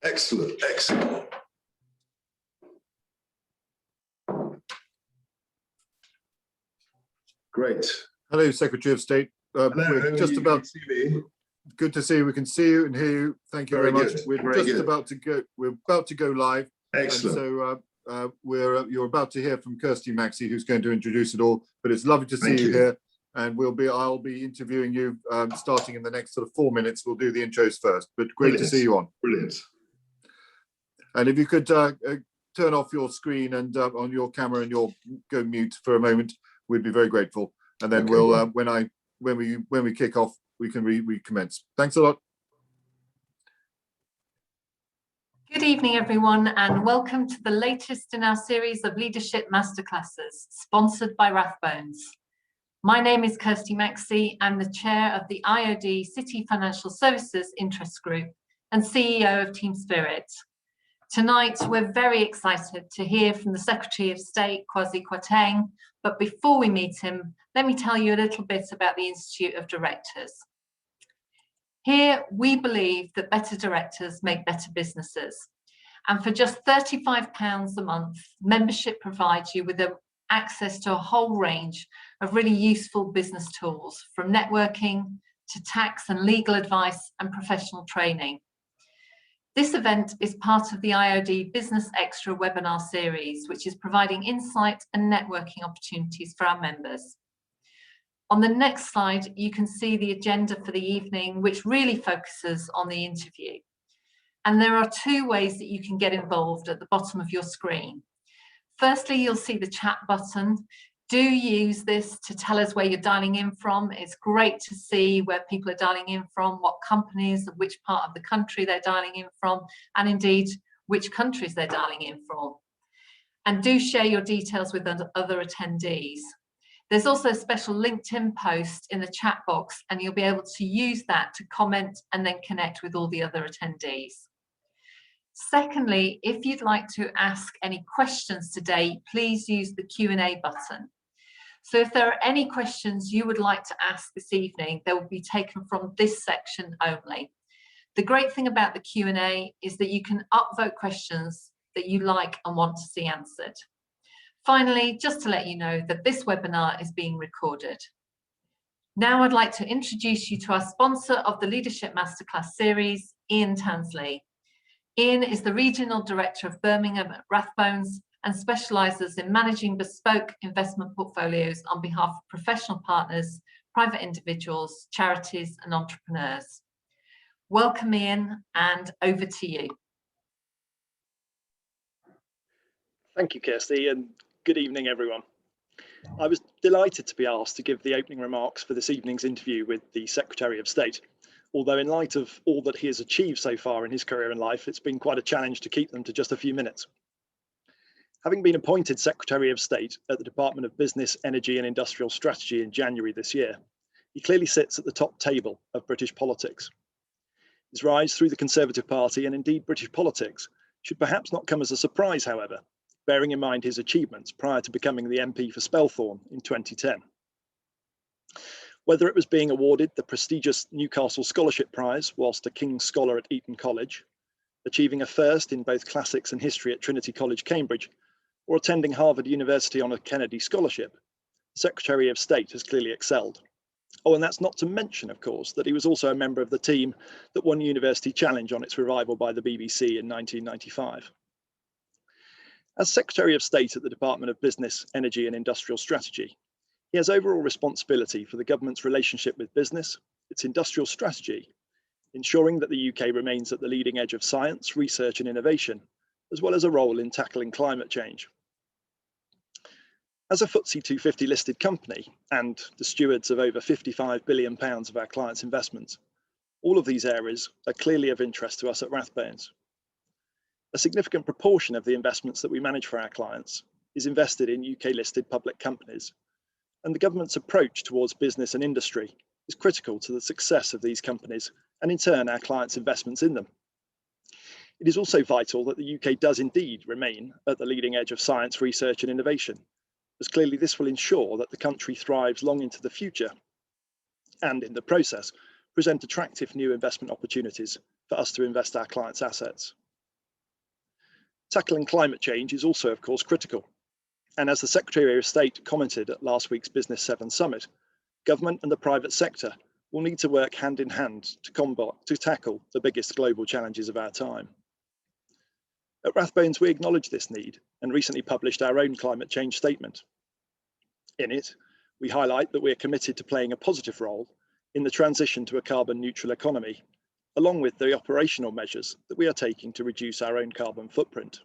Excellent, excellent. Great. Hello, Secretary of State. We're just about. Good to see you. We can see you and hear you. Thank you very much. We're about to go. We're about to go live. Excellent. And so you're about to hear from Kirsty Maxey, who's going to introduce it all. But it's lovely to see you here. And I'll be interviewing you starting in the next sort of 4 minutes. We'll do the intros first. But great to see you on. Brilliant. And if you could turn off your screen and on your camera and you'll go mute for a moment, we'd be very grateful. And then we'll when we kick off, we can recommence. Thanks a lot. Good evening, everyone, and welcome to the latest in our series of leadership masterclasses, sponsored by Rathbones. My name is Kirsty Maxey. I'm the chair of the IoD City Financial Services Interest Group and CEO of Team Spirit. Tonight, we're very excited to hear from the Secretary of State, Kwasi Kwarteng, but before we meet him, let me tell you a little bit about the Institute of Directors. Here, we believe that better directors make better businesses. And for just £35 a month, membership provides you with access to a whole range of really useful business tools, from networking to tax and legal advice and professional training. This event is part of the IoD Business Extra webinar series, which is providing insight and networking opportunities for our members. On the next slide, you can see the agenda for the evening, which really focuses on the interview. And there are two ways that you can get involved at the bottom of your screen. Firstly, you'll see the chat button. Do use this to tell us where you're dialing in from. It's great to see where people are dialing in from, what companies, which part of the country they're dialing in from, and indeed, which countries they're dialing in from. And do share your details with other attendees. There's also a special LinkedIn post in the chat box, and you'll be able to use that to comment and then connect with all the other attendees. Secondly, if you'd like to ask any questions today, please use the Q&A button. So if there are any questions you would like to ask this evening, they will be taken from this section only. The great thing about the Q&A is that you can upvote questions that you like and want to see answered. Finally, just to let you know that this webinar is being recorded. Now I'd like to introduce you to our sponsor of the Leadership Masterclass series, Ian Tansley. Ian is the Regional Director of Birmingham at Rathbones and specialises in managing bespoke investment portfolios on behalf of professional partners, private individuals, charities and entrepreneurs. Welcome, Ian, and over to you. Thank you, Kirsty, and good evening, everyone. I was delighted to be asked to give the opening remarks for this evening's interview with the Secretary of State. Although in light of all that he has achieved so far in his career and life, it's been quite a challenge to keep them to just a few minutes. Having been appointed Secretary of State at the Department of Business, Energy and Industrial Strategy in January this year, he clearly sits at the top table of British politics. His rise through the Conservative Party and indeed British politics should perhaps not come as a surprise, however, bearing in mind his achievements prior to becoming the MP for Spelthorne in 2010. Whether it was being awarded the prestigious Newcastle Scholarship Prize whilst a King's Scholar at Eton College, achieving a first in both classics and history at Trinity College, Cambridge, or attending Harvard University on a Kennedy Scholarship, the Secretary of State has clearly excelled. Oh, and that's not to mention, of course, that he was also a member of the team that won University Challenge on its revival by the BBC in 1995. As Secretary of State at the Department of Business, Energy and Industrial Strategy, he has overall responsibility for the government's relationship with business, its industrial strategy, ensuring that the UK remains at the leading edge of science, research and innovation, as well as a role in tackling climate change. As a FTSE 250 listed company and the stewards of over £55 billion of our clients' investments, all of these areas are clearly of interest to us at Rathbones. A significant proportion of the investments that we manage for our clients is invested in UK listed public companies, and the government's approach towards business and industry is critical to the success of these companies and in turn our clients' investments in them. It is also vital that the UK does indeed remain at the leading edge of science, research and innovation, as clearly this will ensure that the country thrives long into the future and in the process present attractive new investment opportunities for us to invest our clients' assets. Tackling climate change is also, of course, critical. And as the Secretary of State commented at last week's Business 7 Summit, government and the private sector will need to work hand in hand to tackle the biggest global challenges of our time. At Rathbones, we acknowledge this need and recently published our own climate change statement. In it, we highlight that we are committed to playing a positive role in the transition to a carbon neutral economy, along with the operational measures that we are taking to reduce our own carbon footprint.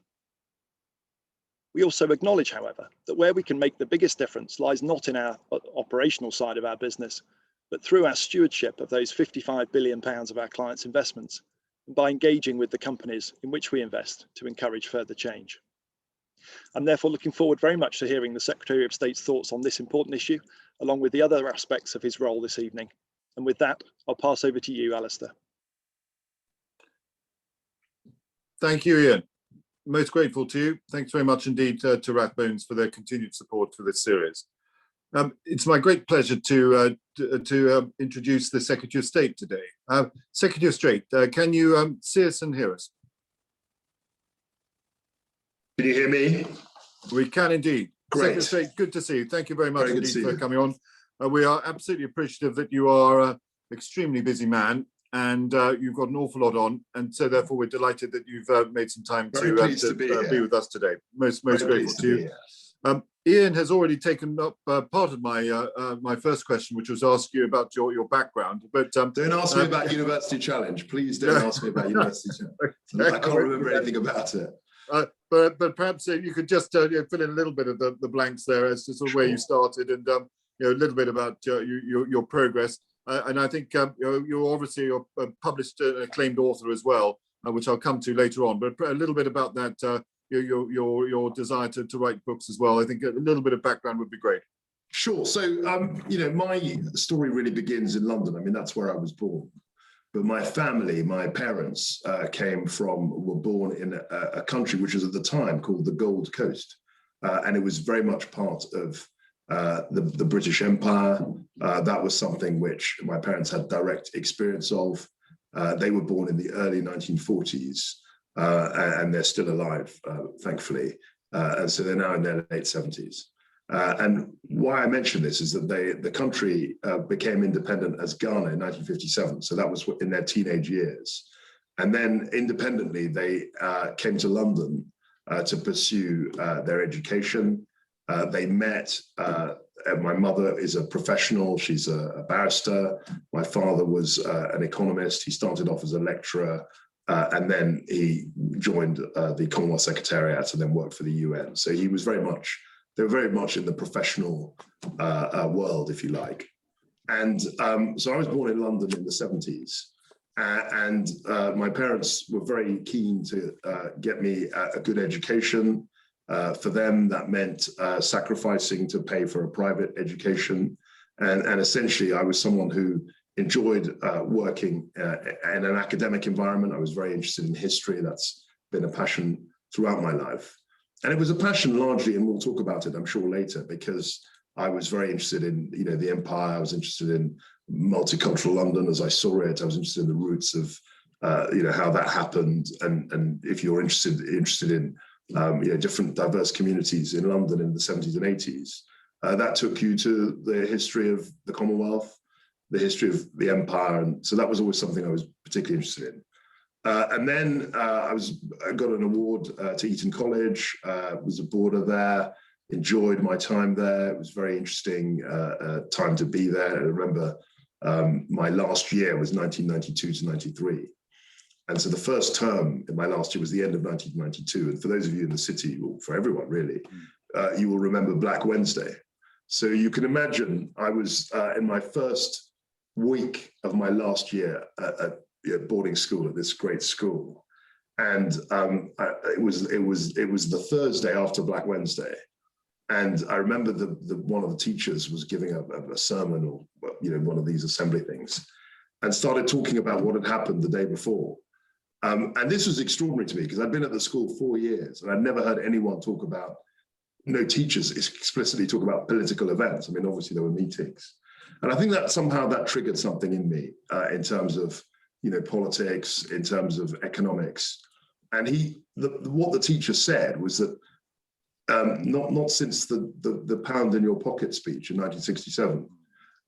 We also acknowledge, however, that where we can make the biggest difference lies not in our operational side of our business, but through our stewardship of those £55 billion of our clients' investments, and by engaging with the companies in which we invest to encourage further change. I'm therefore looking forward very much to hearing the Secretary of State's thoughts on this important issue, along with the other aspects of his role this evening. And with that, I'll pass over to you, Alastair. Thank you, Ian. Most grateful to you. Thanks very much indeed to Rathbones for their continued support for this series. It's my great pleasure to introduce the Secretary of State today. Secretary of State, can you see us and hear us? Can you hear me? We can indeed. Great. Secretary of State, good to see you. Thank you very much Very indeed for coming on. We are absolutely appreciative that you are an extremely busy man and you've got an awful lot on. And so therefore we're delighted that you've made some time to be with us today. Most grateful to you. Ian has already taken up part of my my first question, which was ask you about your background. But don't ask me about University Challenge. Please don't ask me about University Challenge. I can't remember anything about it. But perhaps you could just fill in a little bit of the blanks there as to sort of where you started and a little bit about your progress. And I think you're obviously a published acclaimed author as well, which I'll come to later on. But a little bit about that. Your desire to write books as well. I think a little bit of background would be great. Sure. So, my story really begins in London. I mean, that's where I was born. But my family, my parents were born in a country which was at the time called the Gold Coast. And it was very much part of the British Empire. That was something which my parents had direct experience of. They were born in the early 1940s. And they're still alive, thankfully. And so they're now in their late 70s. And why I mention this is that the country became independent as Ghana in 1957. So that was in their teenage years. And then independently, they came to London to pursue their education. They met. My mother is a professional. She's a barrister. My father was an economist. He started off as a lecturer. And then he joined the Commonwealth Secretariat and then worked for the UN. So they were very much in the professional world, if you like. And so I was born in London in the 70s. And my parents were very keen to get me a good education. For them, that meant sacrificing to pay for a private education. And essentially, I was someone who enjoyed working in an academic environment. I was very interested in history. That's been a passion throughout my life. And it was a passion largely, and we'll talk about it, I'm sure, later, because I was very interested in, the empire. I was interested in multicultural London as I saw it. I was interested in the roots of, how that happened. And if you're interested in, different diverse communities in London in the 70s and 80s, that took you to the history of the Commonwealth, the history of the empire. And so that was always something I was particularly interested in. And then I got an award to Eton College, was a boarder there, enjoyed my time there. It was very interesting time to be there. I remember my last year was 1992 to 93. And so the first term in my last year was the end of 1992. And for those of you in the city, or for everyone really, you will remember Black Wednesday. So you can imagine I was in my first week of my last year at boarding school at this great school, and it was the Thursday after Black Wednesday, and I remember one of the teachers was giving a sermon or one of these assembly things, and started talking about what had happened the day before, and this was extraordinary to me because I'd been at the school 4 years and I'd never heard anyone talk about, no teachers explicitly talk about political events. I mean, obviously there were meetings. And I think that somehow that triggered something in me in terms of, politics, in terms of economics. And what the teacher said was that not since the pound in your pocket speech in 1967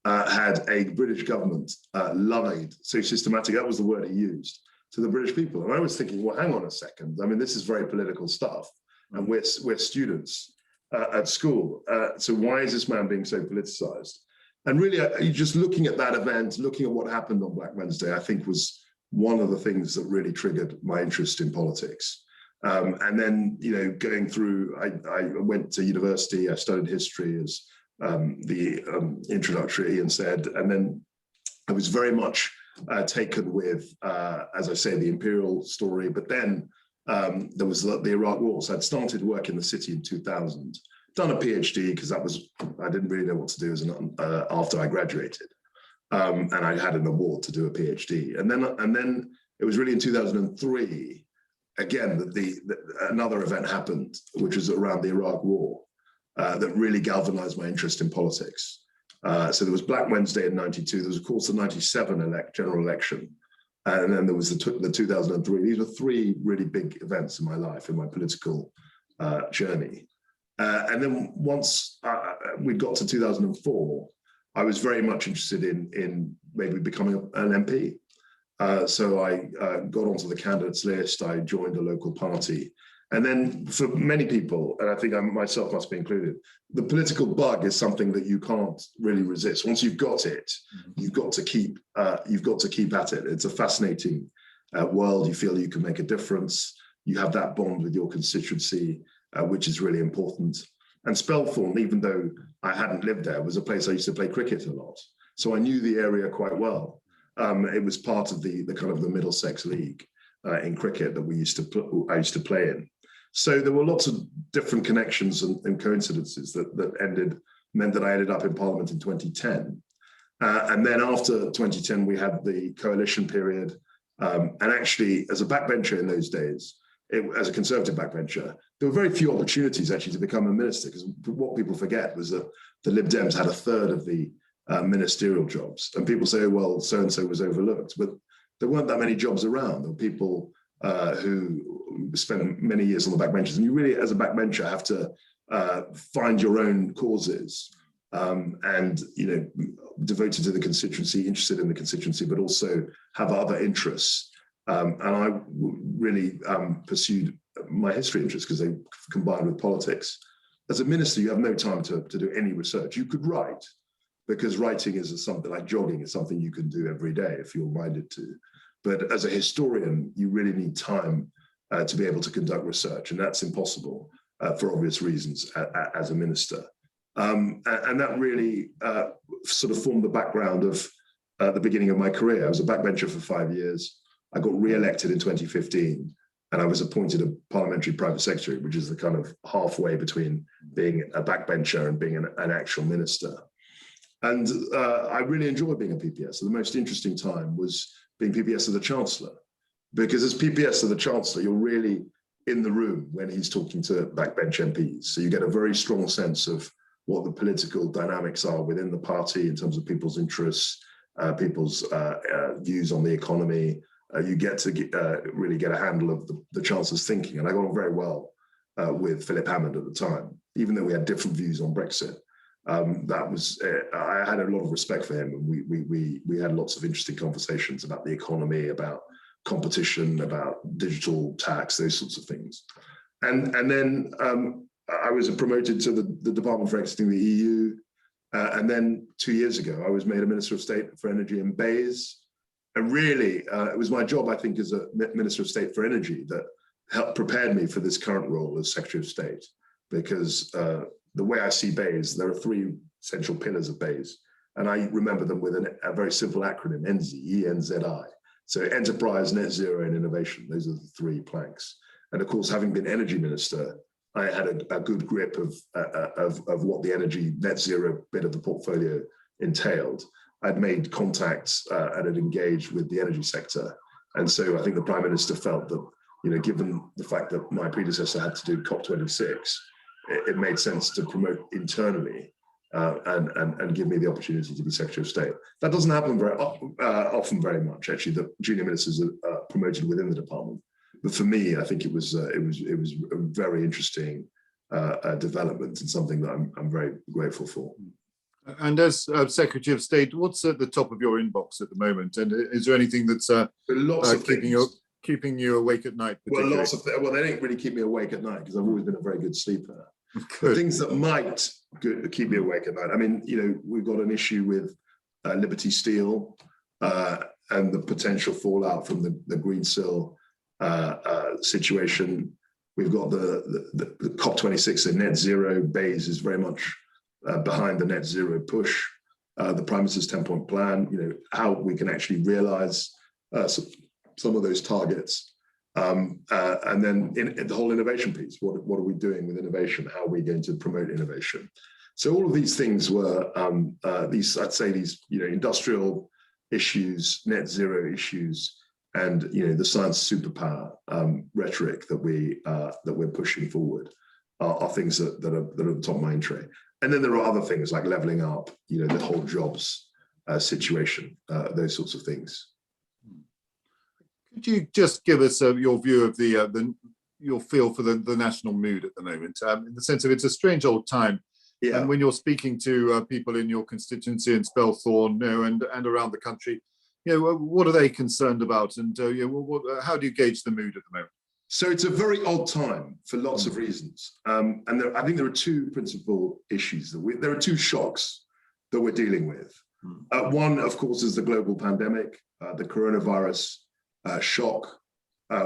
had a British government lied so systematically, that was the word he used, to the British people. And I was thinking, well, hang on a second. I mean, this is very political stuff, and we're students at school. So why is this man being so politicized? And really, just looking at that event, looking at what happened on Black Wednesday, I think was one of the things that really triggered my interest in politics. And then, going through, I went to university, I studied history as the introductory Ian said, and then I was very much taken with, as I say, the imperial story, but then there was the Iraq War. So I'd started work in the city in 2000, done a PhD because I didn't really know what to do after I graduated. And I had an award to do a PhD. And then it was really in 2003, again, that another event happened, which was around the Iraq War, that really galvanized my interest in politics. So there was Black Wednesday in 92. There was, of course, the 97 general election. And then there was the 2003. These were three really big events in my life, in my political journey. And then once we got to 2004, I was very much interested in maybe becoming an MP. So I got onto the candidates list. I joined a local party. And then for many people, and I think I myself must be included, the political bug is something that you can't really resist. Once you've got it, you've got to keep at it. It's a fascinating world. You feel you can make a difference. You have that bond with your constituency, which is really important. And Spelthorne, even though I hadn't lived there, was a place I used to play cricket a lot. So I knew the area quite well. It was part of the kind of the Middlesex League in cricket that I used to play in. So there were lots of different connections and coincidences that meant that I ended up in Parliament in 2010. And then after 2010, we had the coalition period. And actually, as a backbencher in those days, as a Conservative backbencher, there were very few opportunities actually to become a minister, because what people forget was that the Lib Dems had a third of the ministerial jobs. And people say, well, so-and-so was overlooked, but there weren't that many jobs around. There were people who spent many years on the backbenches. And you really, as a backbencher, have to find your own causes and, devoted to the constituency, interested in the constituency, but also have other interests. And I really pursued my history interests because they combined with politics. As a minister, you have no time to do any research. You could write, because writing is something like jogging, is something you can do every day if you're minded to. But as a historian, you really need time to be able to conduct research, and that's impossible for obvious reasons as a minister. And that really sort of formed the background of the beginning of my career. I was a backbencher for 5 years. I got re-elected in 2015, and I was appointed a parliamentary private secretary, which is the kind of halfway between being a backbencher and being an actual minister. And I really enjoyed being a PPS. So the most interesting time was being PPS of the Chancellor, because as PPS of the Chancellor, you're really in the room when he's talking to backbench MPs. So you get a very strong sense of what the political dynamics are within the party in terms of people's interests, people's views on the economy. You get to really get a handle of the Chancellor's thinking. And I got on very well with Philip Hammond at the time, even though we had different views on Brexit. I had a lot of respect for him, and we had lots of interesting conversations about the economy, about competition, about digital tax, those sorts of things. And then I was promoted to the Department for Exiting the EU. And then 2 years ago, I was made a Minister of State for Energy and Bays. And really, it was my job, I think, as a Minister of State for Energy that helped prepared me for this current role as Secretary of State, because the way I see Bays, there are three central pillars of Bays. And I remember them with a very simple acronym, ENZI, E-N-Z-I. So enterprise, net zero, and innovation. Those are the three planks. And of course, having been energy minister, I had a good grip of what the energy net zero bit of the portfolio entailed. I'd made contacts and had engaged with the energy sector. And so I think the Prime Minister felt that, given the fact that my predecessor had to do COP26, it made sense to promote internally and give me the opportunity to be Secretary of State. That doesn't happen very often very much. Actually, the junior ministers are promoted within the department. But for me, I think it was a very interesting development and something that I'm very grateful for. And as Secretary of State, what's at the top of your inbox at the moment? And is there anything that's keeping you awake at night? Well, lots of things. Well, they don't really keep me awake at night because I've always been a very good sleeper. The things that might keep me awake at night. I mean, we've got an issue with Liberty Steel and the potential fallout from the Greensill situation. We've got the COP26 and net zero. Bayes is very much behind the net zero push. The Prime Minister's 10-point plan. How we can actually realise some of those targets, and then in the whole innovation piece. What are we doing with innovation? How are we going to promote innovation? So all of these things were these industrial issues, net zero issues, and the science superpower rhetoric that we're pushing forward are things that are at the top of my tray. And then there are other things like levelling up, the whole jobs situation, those sorts of things. Could you just give us your view of your feel for the national mood at the moment, in the sense of it's a strange old time. Yeah. And when you're speaking to people in your constituency in Spelthorne, and around the country, what are they concerned about, and how do you gauge the mood at the moment? So it's a very odd time for lots of reasons, and I think there are two principal issues there are two shocks that we're dealing with. One, of course, is the global pandemic, the coronavirus shock,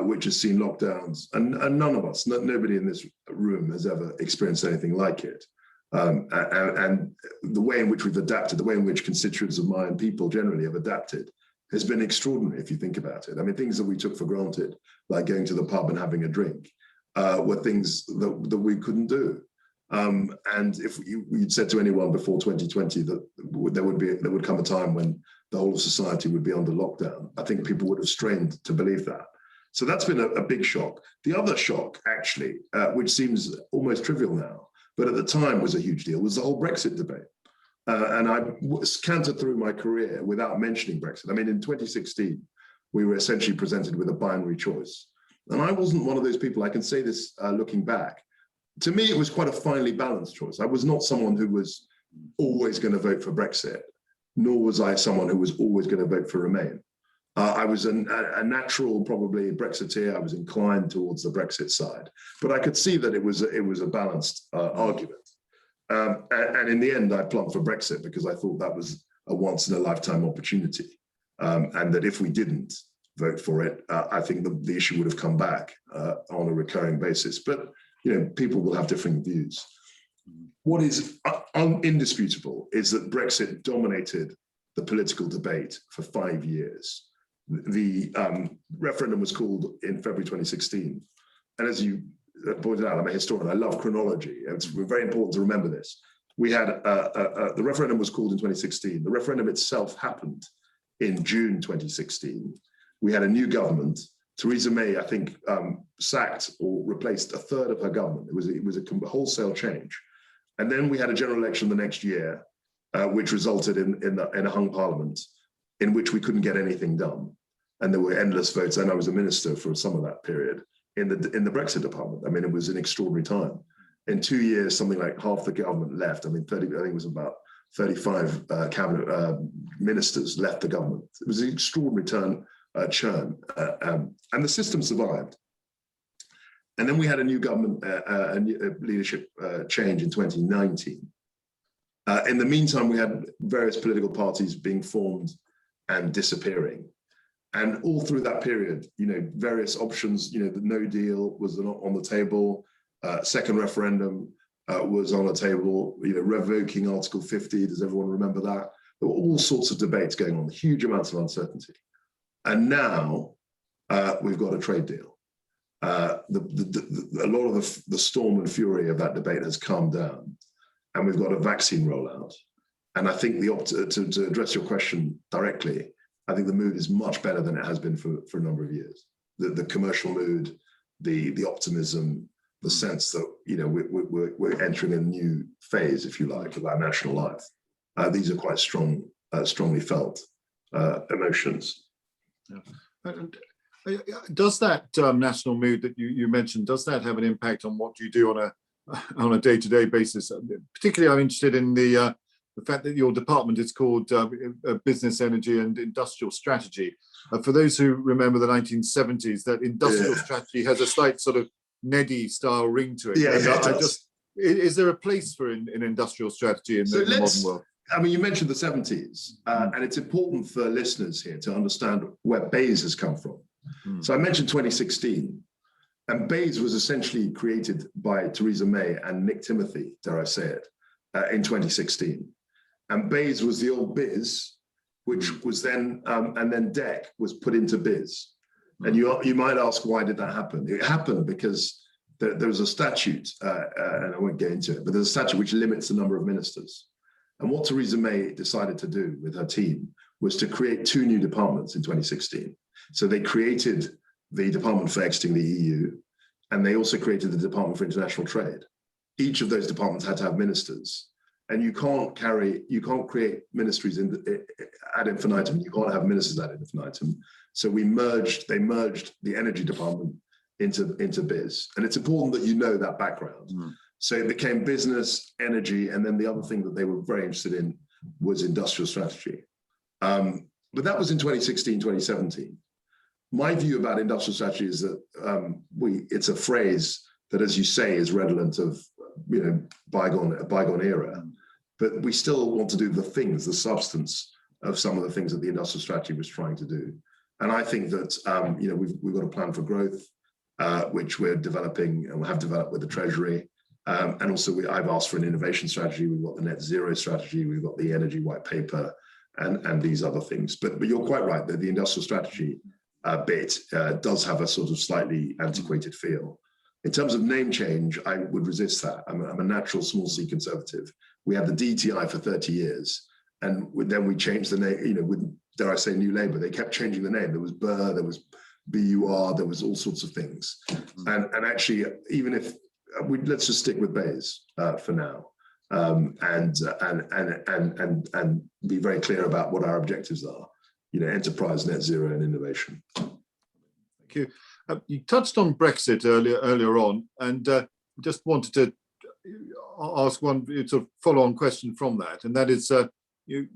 which has seen lockdowns, and none of us, nobody in this room has ever experienced anything like it. And the way in which we've adapted, the way in which constituents of mine, people generally have adapted, has been extraordinary if you think about it. I mean, things that we took for granted, like going to the pub and having a drink, were things that we couldn't do. And if you'd said to anyone before 2020 that there would come a time when the whole of society would be under lockdown, I think people would have strained to believe that. So that's been a big shock. The other shock, actually, which seems almost trivial now, but at the time was a huge deal, was the whole Brexit debate. And I cantered through my career without mentioning Brexit. I mean, in 2016, we were essentially presented with a binary choice. And I wasn't one of those people, I can say this looking back. To me, it was quite a finely balanced choice. I was not someone who was always going to vote for Brexit, nor was I someone who was always going to vote for Remain. I was a natural, probably, Brexiteer. I was inclined towards the Brexit side, but I could see that it was a balanced argument. And in the end, I plumped for Brexit because I thought that was a once-in-a-lifetime opportunity, and that if we didn't vote for it, I think the issue would have come back on a recurring basis. But people will have differing views. What is indisputable is that Brexit dominated the political debate for 5 years. The referendum was called in February 2016. And as you pointed out, I'm a historian, I love chronology. It's very important to remember this. We had, the referendum was called in 2016. The referendum itself happened in June 2016. We had a new government. Theresa May, I think, sacked or replaced a third of her government. It was a wholesale change. And then we had a general election the next year, which resulted in a hung parliament in which we couldn't get anything done. And there were endless votes. And I was a minister for some of that period in the Brexit department. I mean, it was an extraordinary time. In 2 years, something like half the government left. I mean, I think it was about 35 cabinet ministers left the government. It was an extraordinary churn, and the system survived. And then we had a new government, a leadership change in 2019. In the meantime, we had various political parties being formed and disappearing. And all through that period, various options, the no deal was on the table, second referendum was on the table, revoking Article 50, does everyone remember that? There were all sorts of debates going on, huge amounts of uncertainty. And now we've got a trade deal. A lot of the storm and fury of that debate has calmed down, and we've got a vaccine rollout. And I think to address your question directly, I think the mood is much better than it has been for a number of years. The commercial mood, the optimism, the sense that we're entering a new phase, if you like, of our national life. These are quite strongly felt emotions. Yeah. Does that national mood that you mentioned, does that have an impact on what you do on a day-to-day basis? Particularly, I'm interested in the fact that your department is called Business, Energy and Industrial Strategy. For those who remember the 1970s, that industrial strategy has a slight sort of Neddy style ring to it. Yeah, and it does. Is there a place for an industrial strategy in the modern world? I mean, you mentioned the 70s, and it's important for listeners here to understand where BEIS has come from. So I mentioned 2016, and BEIS was essentially created by Theresa May and Nick Timothy, dare I say it, in 2016. And BEIS was the old BIS, which was then, and then DEC was put into BIS. And you might ask, why did that happen? It happened because there was a statute, and I won't get into it, but there's a statute which limits the number of ministers. And what Theresa May decided to do with her team was to create 2 new departments in 2016. So they created the Department for Exiting the EU, and they also created the Department for International Trade. Each of those departments had to have ministers, and you can't create ministries ad infinitum. You can't have ministers ad infinitum. So they merged the Energy Department into BIS, and it's important that you know that background. So it became business, energy, and then the other thing that they were very interested in was industrial strategy. But that was in 2016, 2017. My view about industrial strategy is that it's a phrase that, as you say, is redolent of bygone era, but we still want to do the things, the substance of some of the things that the industrial strategy was trying to do. And I think that we've got a plan for growth, which we're developing and have developed with the Treasury. And also I've asked for an innovation strategy. We've got the net zero strategy. We've got the energy white paper and these other things. But you're quite right that the industrial strategy bit does have a sort of slightly antiquated feel. In terms of name change, I would resist that. I'm a natural small c conservative. We had the DTI for 30 years, and then we changed the name, with, dare I say, New Labour. They kept changing the name. There was BUR, there was BUR, there was all sorts of things. And actually, even if, let's just stick with BEIS for now, and be very clear about what our objectives are. Enterprise, net zero, and innovation. Thank you. You touched on Brexit earlier on, and just wanted to ask one sort of follow-on question from that, and that is, you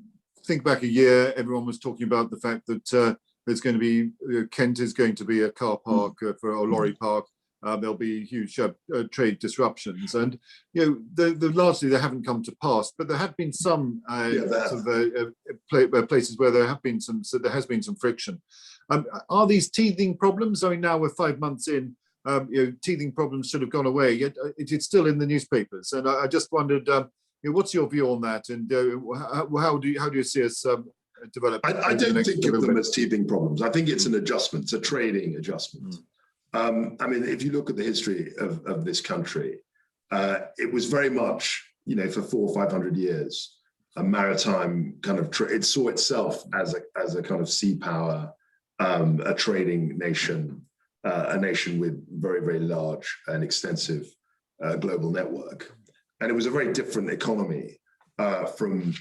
think back a year, everyone was talking about the fact that there's going to be Kent is going to be a car park for a lorry park. There'll be huge trade disruptions, and largely they haven't come to pass. But there have been some places where there has been some friction. Are these teething problems? I mean, now we're 5 months in. Teething problems should have gone away, yet it's still in the newspapers. And I just wondered, what's your view on that? And how do you see us develop? I don't think of them as teething problems. I think it's an adjustment. It's a trading adjustment. I mean, if you look at the history of this country, it was very much, for 400 or 500 years, a maritime kind of trade. It saw itself as a kind of sea power, a trading nation, a nation with very, very large and extensive global network. And it was a very different economy from,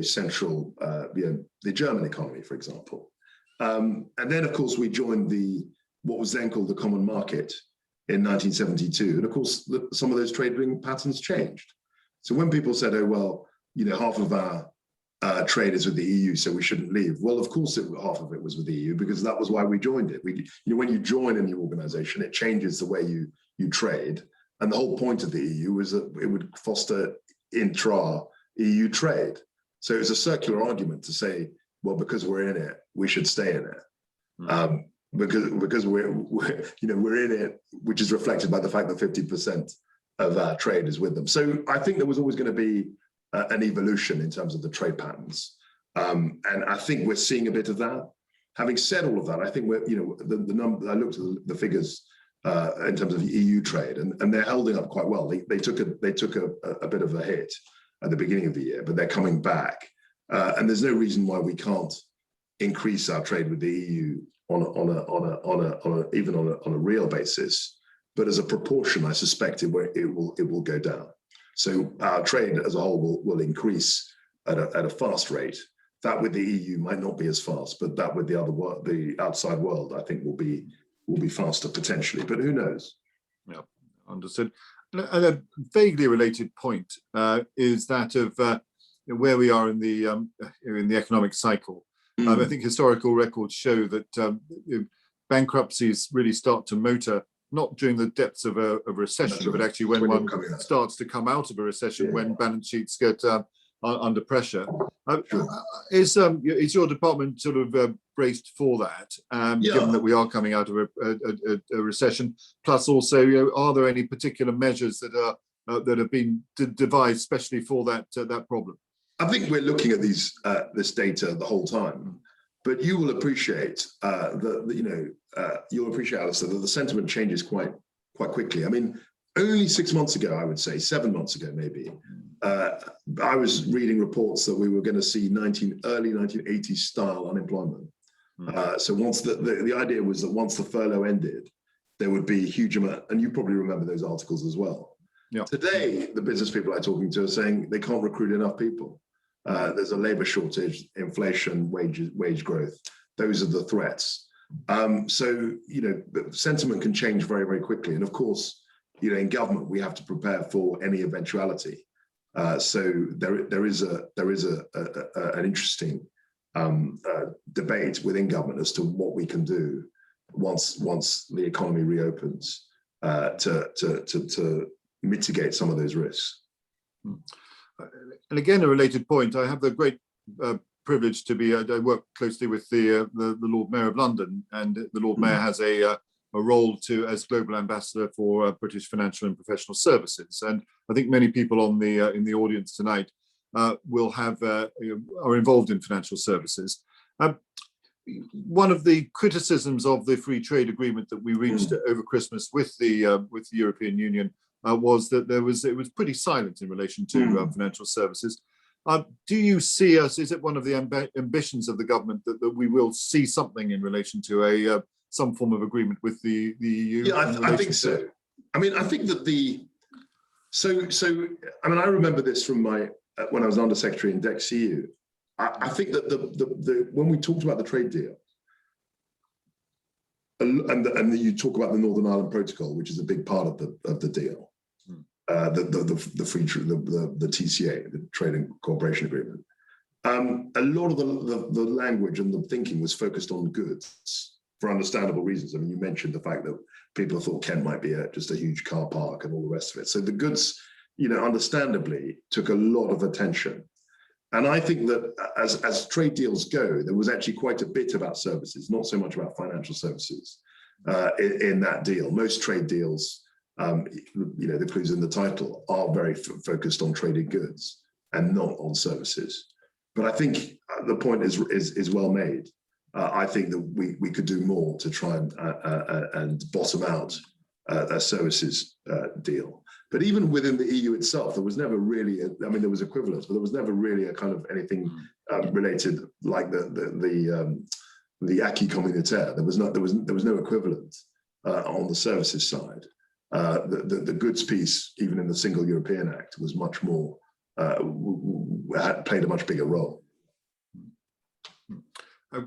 central, the German economy, for example. And then, of course, we joined what was then called the Common Market in 1972. And of course, some of those trading patterns changed. So when people said, oh, well, half of our trade is with the EU, so we shouldn't leave. Well, of course, half of it was with the EU, because that was why we joined it. When you join a new organization, it changes the way you trade. And the whole point of the EU was that it would foster intra-EU trade. So it was a circular argument to say, well, because we're in it, we should stay in it. Because we're in it, which is reflected by the fact that 50% of our trade is with them. So I think there was always going to be an evolution in terms of the trade patterns, and I think we're seeing a bit of that. Having said all of that, I think we're, the number. I looked at the figures in terms of EU trade, and they're holding up quite well. They took a bit of a hit at the beginning of the year, but they're coming back, and there's no reason why we can't increase our trade with the EU even on a real basis, but as a proportion, I suspect it will go down. So our trade as a whole will increase at a fast rate That with the EU might not be as fast, but that with the other world, the outside world, I think will be faster potentially. But who knows? Yeah, understood. And a vaguely related point is that of where we are in the economic cycle. I think historical records show that bankruptcies really start to motor not during the depths of a recession, but actually when one starts to come out of a recession, when balance sheets get under pressure. Is your department sort of braced for that, given that we are coming out of a recession? Plus, also, are there any particular measures that have been devised especially for that problem? I think we're looking at this data the whole time, but you will appreciate you'll appreciate, Alastair, that the sentiment changes quite quickly. I mean, only 6 months ago, I would say 7 months ago, maybe, I was reading reports that we were going to see early 1980s style unemployment. So once the idea was that once the furlough ended, there would be a huge amount, and you probably remember those articles as well. Yeah. Today, the business people I'm talking to are saying they can't recruit enough people. There's a labor shortage, inflation, wage growth. Those are the threats. So, the sentiment can change very, very quickly. And of course, in government, we have to prepare for any eventuality. So there is an interesting debate within government as to what we can do once the economy reopens to mitigate some of those risks. And again, a related point, I have the great privilege to be, I work closely with the Lord Mayor of London, and the Lord Mayor has a role as global ambassador for British financial and professional services. And I think many people in the audience tonight are involved in financial services. One of the criticisms of the free trade agreement that we reached over Christmas with the European Union was that it was pretty silent in relation to financial services. Do you see is it one of the ambitions of the government that we will see something in relation to some form of agreement with the EU? Yeah, I think so. I mean, I think that I remember this from when I was Under Secretary in DECCU. I think that when we talked about the trade deal, and you talk about the Northern Ireland Protocol, which is a big part of the deal, the free trade, the TCA, the Trade and Cooperation Agreement. A lot of the language and the thinking was focused on goods for understandable reasons. I mean, you mentioned the fact that people thought Kent might be just a huge car park and all the rest of it. So the goods, understandably took a lot of attention. And I think that as trade deals go, there was actually quite a bit about services, not so much about financial services in that deal. Most trade deals, the clues in the title, are very focused on traded goods and not on services. But I think the point is well made. I think that we could do more to try and bottom out a services deal. But even within the EU itself, there was never really, there was equivalence, but there was never really a kind of anything related like the acquis communautaire. There was no equivalent on the services side. The goods piece, even in the Single European Act, was much more played a much bigger role.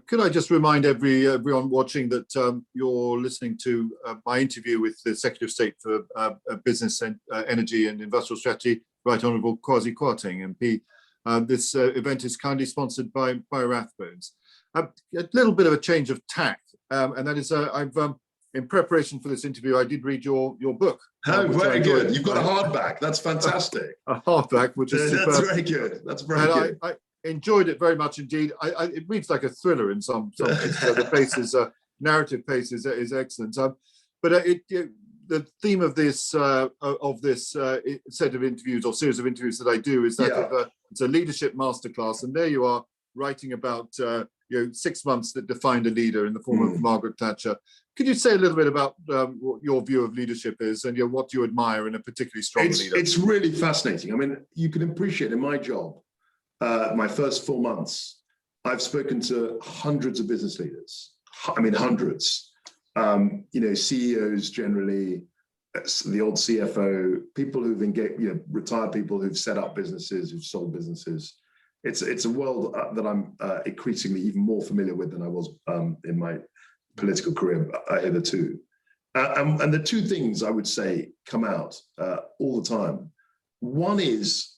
Could I just remind everyone watching that you're listening to my interview with the Secretary of State for Business, Energy and Industrial Strategy, Right Honourable Kwasi Kwarteng, MP. This event is kindly sponsored by Rathbones. A little bit of a change of tack, and that is I've in preparation for this interview, I did read your book. Oh, very good. You've got a hardback. That's fantastic. A hardback, which is that's very good. That's very good. I enjoyed it very much indeed. It reads like a thriller in some ways. The pace is narrative pace is excellent. But the theme of this set of interviews or series of interviews that I do is that it's a leadership masterclass, and there you are writing about 6 months that defined a leader in the form of Margaret Thatcher. Could you say a little bit about what your view of leadership is and what you admire in a particularly strong leader? It's really fascinating. I mean, you can appreciate in my job, my first 4 months, I've spoken to hundreds of business leaders. I mean, hundreds. CEOs generally, the old CFO, people who've engaged, retired people who've set up businesses, who've sold businesses it's a world that I'm increasingly even more familiar with than I was in my political career hitherto. And the two things I would say come out all the time. One is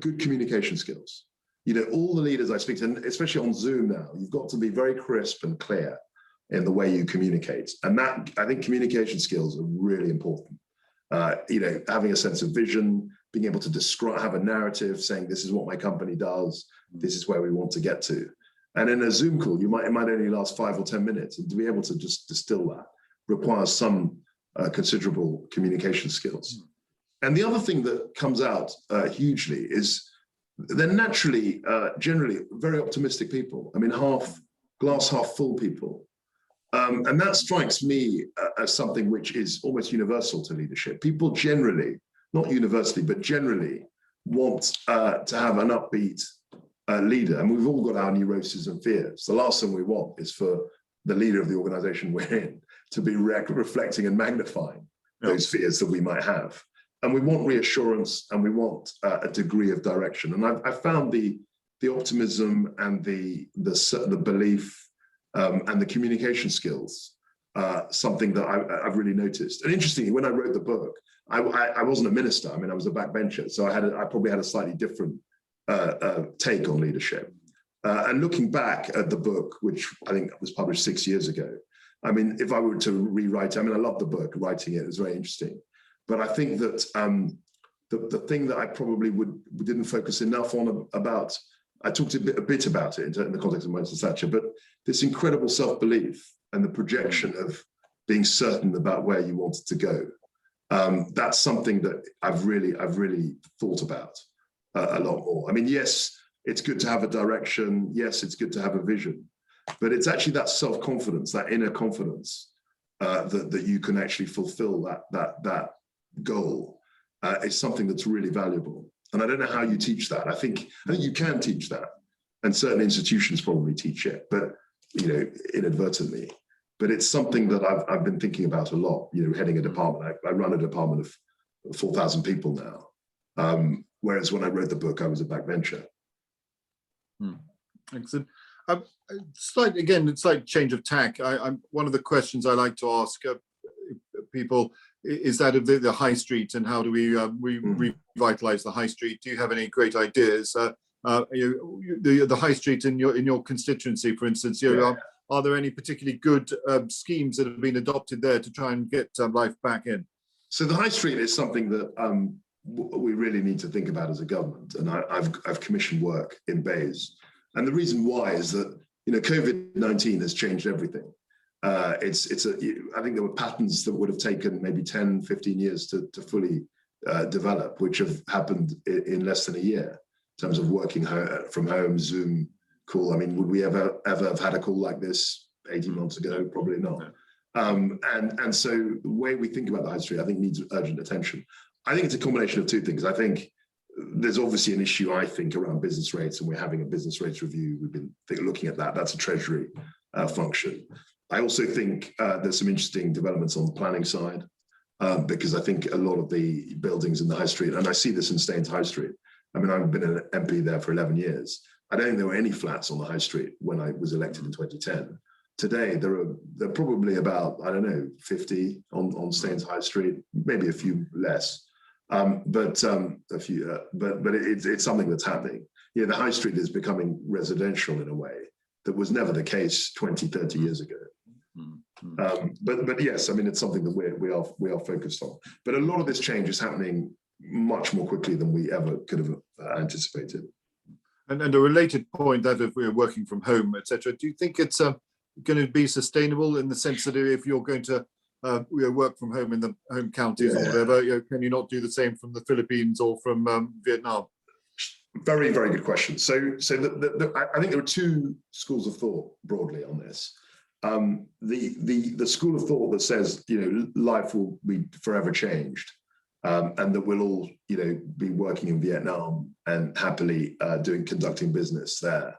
good communication skills. You know, all the leaders I speak to, and especially on Zoom now, you've got to be very crisp and clear in the way you communicate. And that, I think communication skills are really important. You know, having a sense of vision, being able to describe, have a narrative saying, this is what my company does, this is where we want to get to. And in a Zoom call, it might only last 5 or 10 minutes. And to be able to just distill that requires some considerable communication skills. And the other thing that comes out hugely is they're naturally, generally, very optimistic people. I mean, glass half full people. And that strikes me as something which is almost universal to leadership. People generally, not universally, but generally want to have an upbeat leader. And we've all got our neuroses and fears. The last thing we want is for the leader of the organization we're in to be reflecting and magnifying those fears that we might have. And we want reassurance, and we want a degree of direction. And I've found the optimism and the belief and the communication skills something that I've really noticed. And interestingly, when I wrote the book, I wasn't a minister. I mean, I was a backbencher, so I probably had a slightly different take on leadership. And looking back at the book, which I think was published 6 years ago, I mean, if I were to rewrite it, I mean, I love the book. Writing it was very interesting. But I think that the thing that I probably didn't focus enough on about, I talked a bit about it in the context of Winston Thatcher, but this incredible self-belief and the projection of being certain about where you wanted to go. That's something that I've really thought about a lot more. I mean, yes, it's good to have a direction. Yes, it's good to have a vision, but it's actually that self-confidence, that inner confidence that you can actually fulfill that goal is something that's really valuable. And I don't know how you teach that. I think you can teach that, and certain institutions probably teach it, but you know, inadvertently. But it's something that I've been thinking about a lot. You know, heading a department, I run a department of 4,000 people now, whereas when I wrote the book, I was a backbencher. Excellent. Slight change of tack. One of the questions I like to ask people is that of the high street, and how do we revitalize the high street? Do you have any great ideas? The high street in your constituency, for instance, are there any particularly good schemes that have been adopted there to try and get life back in? So the high street is something that we really need to think about as a government, and I've commissioned work in Bays, and the reason why is that, you know, COVID-19 has changed everything. I think there were patterns that would have taken maybe 10, 15 years to fully develop, which have happened in less than a year in terms of working from home, Zoom call. I mean, would we ever have had a call like this 18 months ago? Probably not. And so the way we think about the high street, I think, needs urgent attention. I think it's a combination of two things. I think there's obviously an issue, I think, around business rates, and we're having a business rates review. We've been looking at that. That's a Treasury function. I also think there's some interesting developments on the planning side, because I think a lot of the buildings in the high street, and I see this in Staines High Street. I mean, I've been an MP there for 11 years. I don't think there were any flats on the high street when I was elected in 2010. Today, there are probably about, I don't know, 50 on Staines High Street, maybe a few less, but it's something that's happening. You know, the high street is becoming residential in a way that was never the case 20, 30 years ago. But yes, I mean, it's something that we are focused on. But a lot of this change is happening much more quickly than we ever could have anticipated. And a related point, that if we're working from home, etc., do you think it's going to be sustainable in the sense that if you're going to work from home in the home counties or whatever, can you not do the same from the Philippines or from Vietnam? Very, very good question. So I think there are two schools of thought broadly on this. The school of thought that says, you know, life will be forever changed, and that we'll all, you know, be working in Vietnam and happily conducting business there,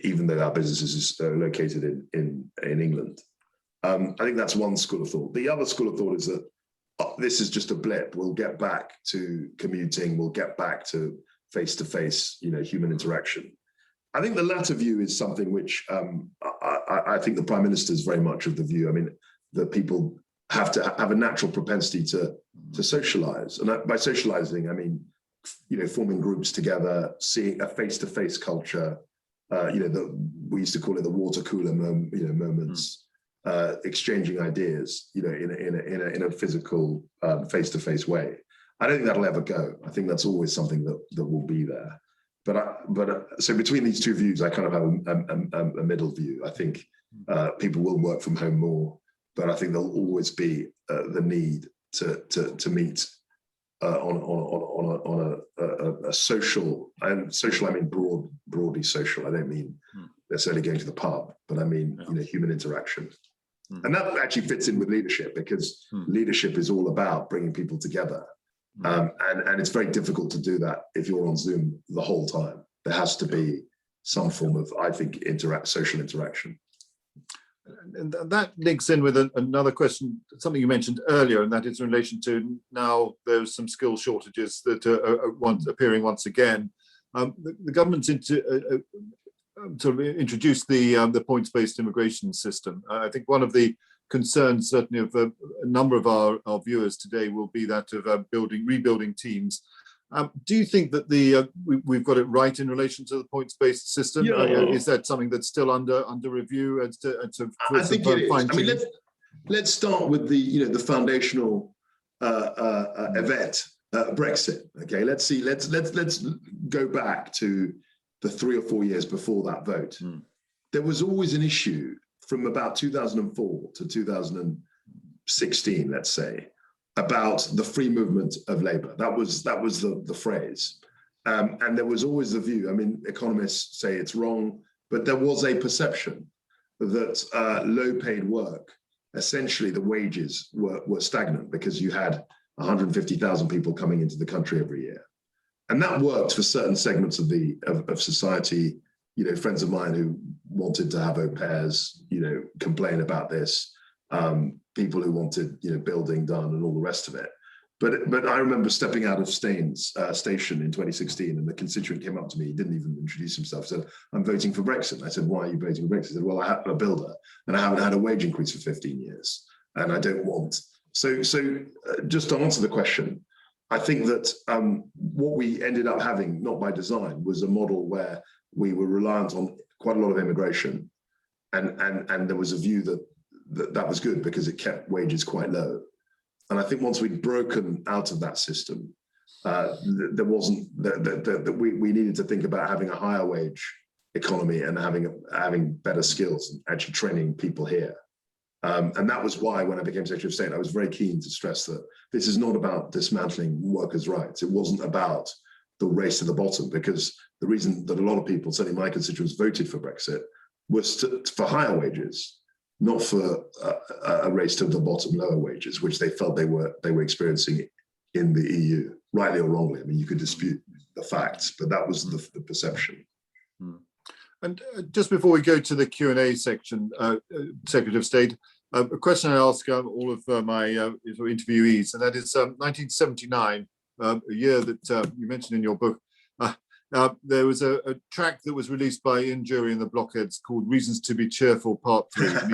even though our business is located in England. I think that's one school of thought. The other school of thought is that this is just a blip. We'll get back to commuting. We'll get back to face-to-face, human interaction. I think the latter view is something which I think the Prime Minister is very much of the view. I mean, that people have to have a natural propensity to socialize. And by socializing, I mean, forming groups together, seeing a face-to-face culture, we used to call it the water cooler moments, exchanging ideas, in a physical, face-to-face way. I don't think that'll ever go. I think that's always something that will be there. So between these two views, I kind of have a middle view. I think people will work from home more, but I think there'll always be the need to meet on a social, and social I mean broadly social. I don't mean necessarily going to the pub, but I mean human interaction. And that actually fits in with leadership, because leadership is all about bringing people together. And it's very difficult to do that if you're on Zoom the whole time. There has to be some form of, I think, social interaction. And that links in with another question, something you mentioned earlier, and that is in relation to now there's some skill shortages that are appearing once again. The government's sort of introduced the points-based immigration system. I think one of the concerns, certainly of a number of our viewers today, will be that of rebuilding teams. Do you think that we've got it right in relation to the points-based system? Is that something that's still under review? I think it is. I mean, let's start with the foundational event, Brexit. Okay, let's go back to the 3 or 4 years before that vote. There was always an issue from about 2004 to 2016, let's say, about the free movement of labour. That was the phrase. And there was always the view, I mean, economists say it's wrong, but there was a perception that low-paid work, essentially the wages were stagnant, because you had 150,000 people coming into the country every year. And that worked for certain segments of society. Friends of mine who wanted to have au pairs, complain about this. People who wanted, building done and all the rest of it. But I remember stepping out of Staines station in 2016, and the constituent came up to me. He didn't even introduce himself. Said, "I'm voting for Brexit." I said, "Why are you voting for Brexit?" He said, "Well, I'm a builder, and I haven't had a wage increase for 15 years, and I don't want." So just to answer the question, I think that what we ended up having, not by design, was a model where we were reliant on quite a lot of immigration, and there was a view that was good because it kept wages quite low. And I think once we'd broken out of that system, there wasn't that we needed to think about having a higher wage economy and having better skills and actually training people here. And that was why, when I became Secretary of State, I was very keen to stress that this is not about dismantling workers' rights. It wasn't about the race to the bottom, because the reason that a lot of people, certainly my constituents, voted for Brexit was for higher wages, not for a race to the bottom, lower wages, which they felt they were experiencing in the EU, rightly or wrongly. I mean, you could dispute the facts, but that was the perception. And just before we go to the Q&A section, Secretary of State, a question I ask all of my interviewees, and that is 1979, a year that you mentioned in your book. There was a track that was released by Ian Jury and the Blockheads called "Reasons to be Cheerful" Part 3, and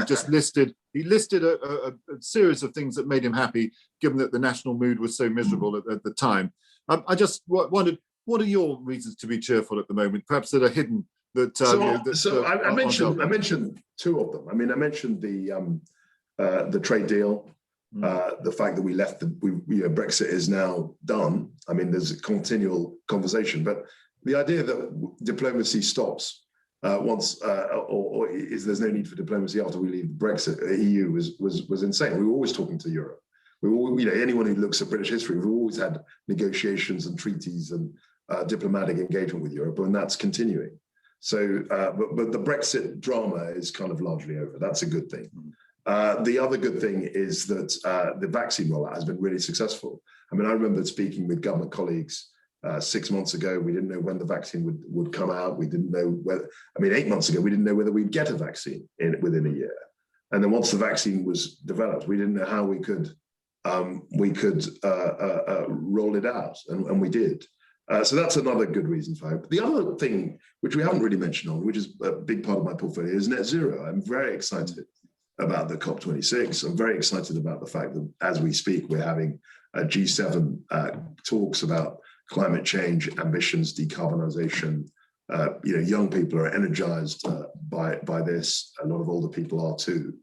he listed a series of things that made him happy, given that the national mood was so miserable at the time. I just wondered, what are your reasons to be cheerful at the moment, perhaps that are hidden? I mentioned two of them. I mean, I mentioned the trade deal, the fact that we left Brexit is now done. I mean, there's a continual conversation, but the idea that diplomacy stops once, or is there's no need for diplomacy after we leave Brexit, the EU was insane. We were always talking to Europe. Anyone who looks at British history, we've always had negotiations and treaties and diplomatic engagement with Europe, and that's continuing. So, but the Brexit drama is kind of largely over. That's a good thing. The other good thing is that the vaccine rollout has been really successful. I mean, I remember speaking with government colleagues 6 months ago. We didn't know when the vaccine would come out. We didn't know whether, 8 months ago, we didn't know whether we'd get a vaccine within a year. And then once the vaccine was developed, we didn't know how we could roll it out, and we did. So that's another good reason for hope. The other thing, which we haven't really mentioned on, which is a big part of my portfolio, is net zero. I'm very excited about the COP26. I'm very excited about the fact that as we speak, we're having G7 talks about climate change, ambitions, decarbonisation. Young people are energized by this. A lot of older people are too.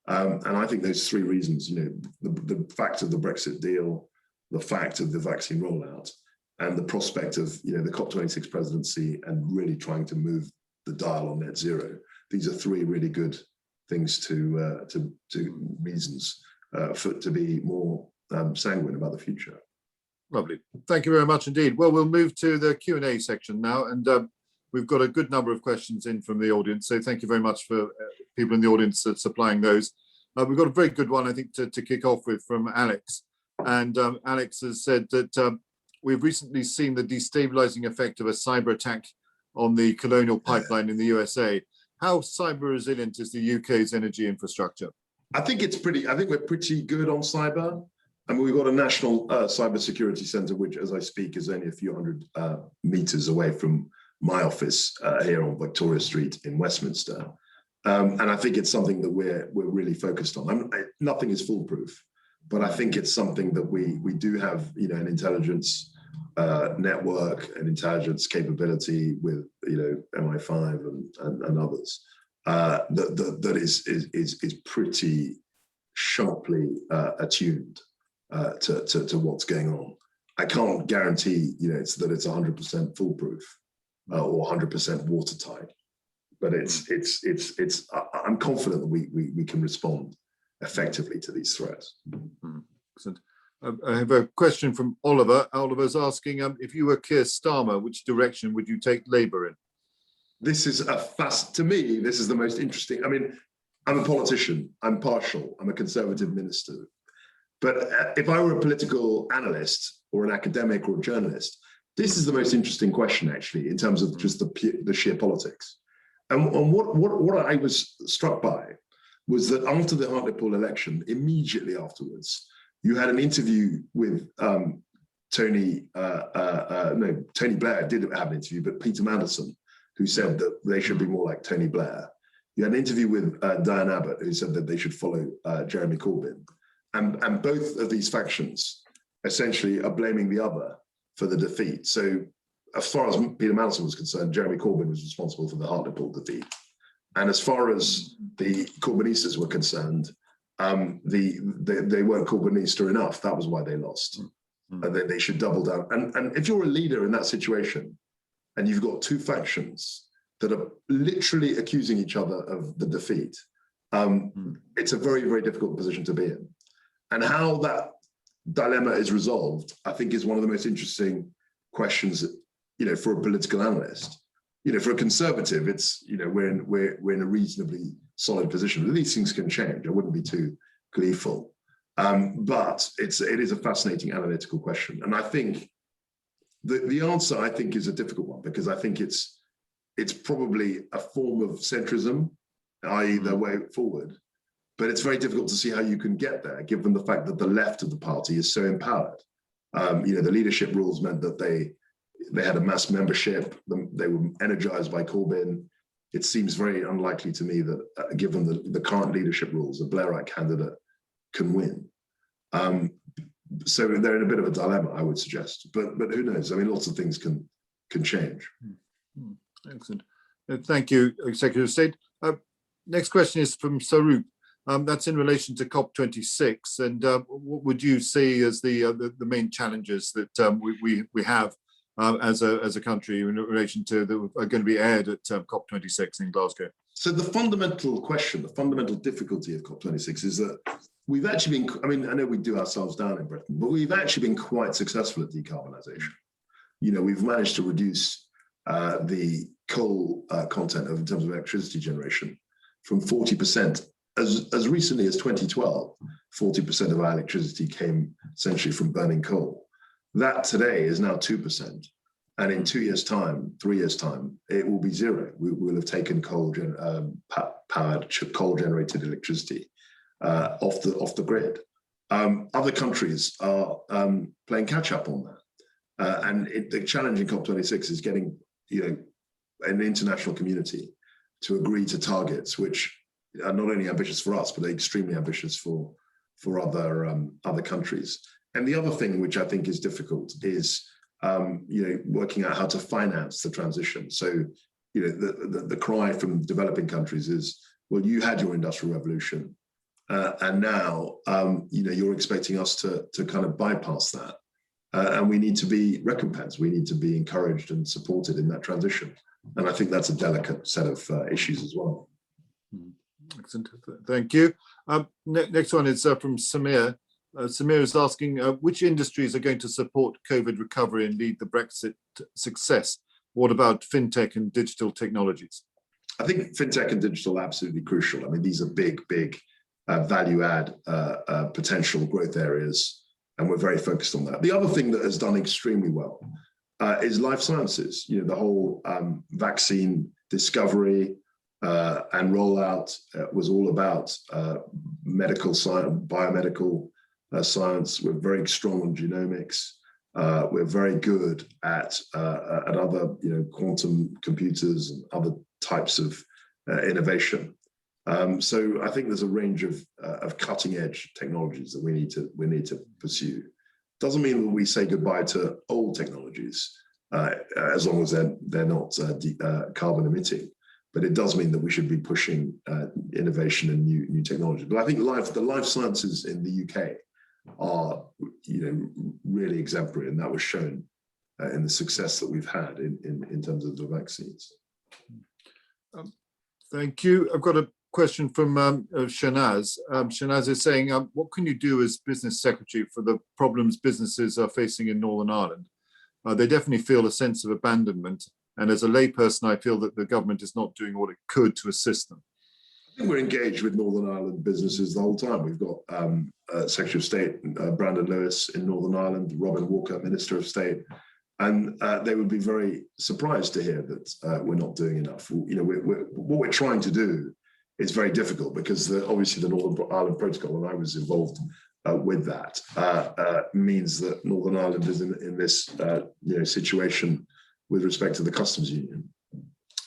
And I think those three reasons, the fact of the Brexit deal, the fact of the vaccine rollout, and the prospect of the COP26 presidency and really trying to move the dial on net zero. These are three really good things to reasons to be more sanguine about the future. Lovely. Thank you very much indeed. Well, we'll move to the Q&A section now, and we've got a good number of questions in from the audience. So thank you very much for people in the audience supplying those. We've got a very good one, I think, to kick off with from Alex. And Alex has said that we've recently seen the destabilizing effect of a cyber attack on the Colonial Pipeline in the USA. How cyber resilient is the UK's energy infrastructure? I think we're pretty good on cyber. I mean, we've got a national cyber security centre, which, as I speak, is only a few hundred metres away from my office here on Victoria Street in Westminster. And I think it's something that we're really focused on. Nothing is foolproof, but I think it's something that we do have, an intelligence network and intelligence capability with, MI5 and others that is pretty sharply attuned to what's going on. I can't guarantee, that it's 100% foolproof or 100% watertight, but I'm confident that we can respond effectively to these threats. Excellent. I have a question from Oliver. Oliver's asking, if you were Keir Starmer, which direction would you take Labour in? This is to me, this is the most interesting. I mean, I'm a politician, I'm partial, I'm a Conservative minister. But if I were a political analyst or an academic or a journalist, this is the most interesting question, actually, in terms of just the sheer politics. And what I was struck by was that after the Hartlepool election, immediately afterwards, you had an interview with Tony Blair did have an interview, but Peter Mandelson, who said that they should be more like Tony Blair. You had an interview with Diane Abbott, who said that they should follow Jeremy Corbyn. And both of these factions essentially are blaming the other for the defeat. So as far as Peter Mandelson was concerned, Jeremy Corbyn was responsible for the Hartlepool defeat. And as far as the Corbynistas were concerned, they weren't Corbynista enough. That was why they lost. And then they should double down. And if you're a leader in that situation, and you've got two factions that are literally accusing each other of the defeat, it's a very, very difficult position to be in. And how that dilemma is resolved, I think, is one of the most interesting questions, for a political analyst. For a Conservative, it's, we're in a reasonably solid position. But these things can change. I wouldn't be too gleeful. But it is a fascinating analytical question. And I think the answer, I think, is a difficult one, because I think it's probably a form of centrism, i.e. the way forward. But it's very difficult to see how you can get there, given the fact that the left of the party is so empowered. The leadership rules meant that they had a mass membership. They were energized by Corbyn. It seems very unlikely to me that, given the current leadership rules, a Blairite candidate can win. So they're in a bit of a dilemma, I would suggest. But who knows? I mean, lots of things can change. Excellent. Thank you, Secretary of State. Next question is from Sarup. That's in relation to COP26, and what would you see as the main challenges that we have as a country in relation to that are going to be aired at COP26 in Glasgow? So the fundamental question, the fundamental difficulty of COP26 is that we've actually been, I know we do ourselves down in Britain, but we've actually been quite successful at decarbonisation. We've managed to reduce the coal content in terms of electricity generation from 40%. As recently as 2012, 40% of our electricity came essentially from burning coal. That today is now 2%. And in 2 years' time, 3 years' time, it will be zero. We will have taken powered coal-generated electricity off the grid. Other countries are playing catch-up on that. The challenge in COP26 is getting, an international community to agree to targets which are not only ambitious for us, but extremely ambitious for other countries. And the other thing which I think is difficult is, working out how to finance the transition. So, the cry from developing countries is, well, you had your industrial revolution, and now, you're expecting us to kind of bypass that. And we need to be recompensed. We need to be encouraged and supported in that transition. And I think that's a delicate set of issues as well. Excellent. Thank you. Next one is from Samir. Samir is asking, which industries are going to support COVID recovery and lead the Brexit success? What about fintech and digital technologies? I think fintech and digital are absolutely crucial. I mean, these are big value add potential growth areas, and we're very focused on that. The other thing that has done extremely well is life sciences. The whole vaccine discovery and rollout was all about medical science, biomedical science. We're very strong on genomics. We're very good at other, quantum computers and other types of innovation. So I think there's a range of cutting edge technologies that we need to pursue. Doesn't mean that we say goodbye to old technologies, as long as they're not carbon emitting. But it does mean that we should be pushing innovation and new technology. But I think the life sciences in the UK are, really exemplary, and that was shown in the success that we've had in terms of the vaccines. Thank you. I've got a question from Shanaz. Shanaz is saying, what can you do as business secretary for the problems businesses are facing in Northern Ireland? They definitely feel a sense of abandonment. And as a layperson, I feel that the government is not doing what it could to assist them. I think we're engaged with Northern Ireland businesses the whole time. We've got Secretary of State Brandon Lewis in Northern Ireland, Robin Walker, Minister of State, and they would be very surprised to hear that we're not doing enough. What we're trying to do is very difficult because obviously the Northern Ireland Protocol, and I was involved with that, means that Northern Ireland is in this situation with respect to the customs union,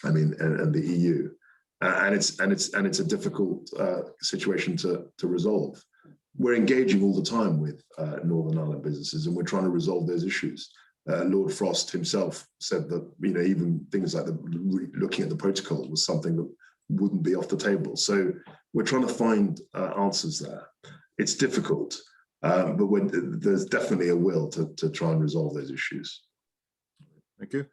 and the EU, and it's a difficult situation to resolve. We're engaging all the time with Northern Ireland businesses, and we're trying to resolve those issues. Lord Frost himself said that even things like looking at the protocol was something that wouldn't be off the table. So we're trying to find answers there. It's difficult, but there's definitely a will to try and resolve those issues. Thank you.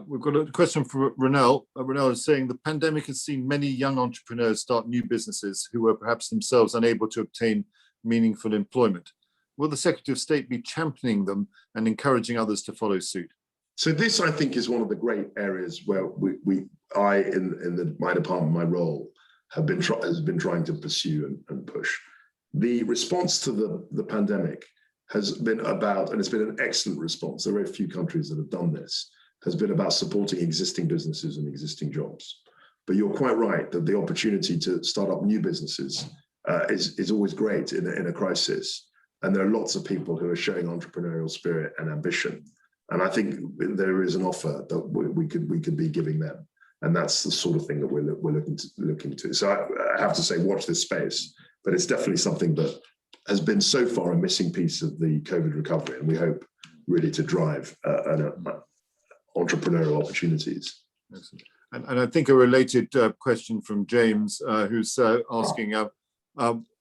We've got a question from Ronel. Ronel is saying the pandemic has seen many young entrepreneurs start new businesses who were perhaps themselves unable to obtain meaningful employment. Will the Secretary of State be championing them and encouraging others to follow suit? So this, I think, is one of the great areas where I, in my department, my role, has been trying to pursue and push. The response to the pandemic has been about, and it's been an excellent response. There are very few countries that have done this. Has been about supporting existing businesses and existing jobs. But you're quite right that the opportunity to start up new businesses is always great in a crisis. And there are lots of people who are showing entrepreneurial spirit and ambition. And I think there is an offer that we could be giving them. And that's the sort of thing that we're looking to. So I have to say, watch this space. But it's definitely something that has been so far a missing piece of the COVID recovery. And we hope really to drive entrepreneurial opportunities. Excellent. And I think a related question from James, who's asking,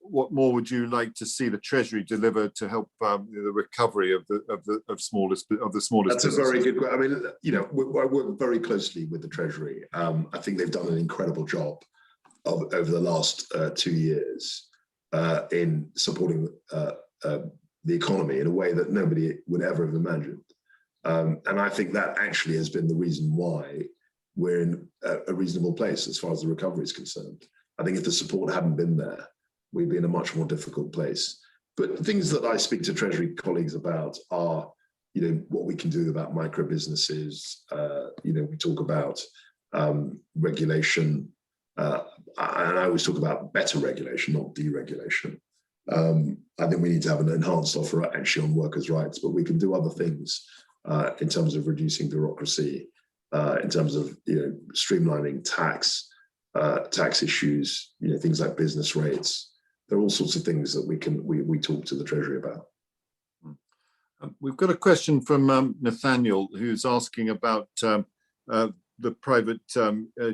what more would you like to see the Treasury deliver to help the recovery of the smallest That's businesses? a very good question. I work very closely with the Treasury. I think they've done an incredible job over the last 2 years in supporting the economy in a way that nobody would ever have imagined. And I think that actually has been the reason why we're in a reasonable place as far as the recovery is concerned. I think if the support hadn't been there, we'd be in a much more difficult place. But things that I speak to Treasury colleagues about are, what we can do about micro businesses. We talk about regulation, and I always talk about better regulation, not deregulation. I think we need to have an enhanced offer actually on workers' rights, but we can do other things in terms of reducing bureaucracy, in terms of streamlining tax issues, things like business rates. There are all sorts of things that we talk to the Treasury about. We've got a question from Nathaniel, who's asking about the private